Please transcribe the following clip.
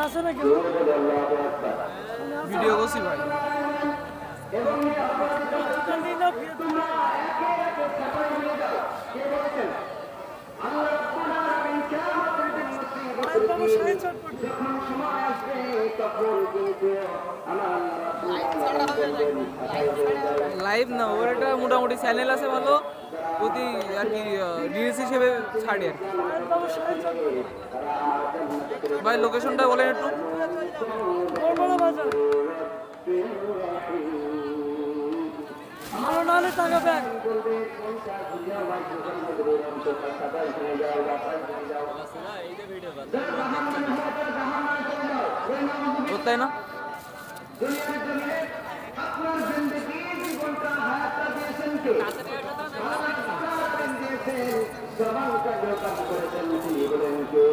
আছে না কেউ ভিডিও করছি ভাই। লাইভ না, ওর একটা মোটামুটি চ্যানেল আছে ভালো, প্রতি আর কি রিলস হিসেবে ছাড়ি আর কি। ভাই লোকেশনটা বলেন একটু। ভালো নাহলে টাকা ব্যাগ। তাই না? আপনার জিন্দগি জীবনটা হায়াতটা দিয়েছেন কে? জবানটা কাজ করেছেন তিনি বলেন কে?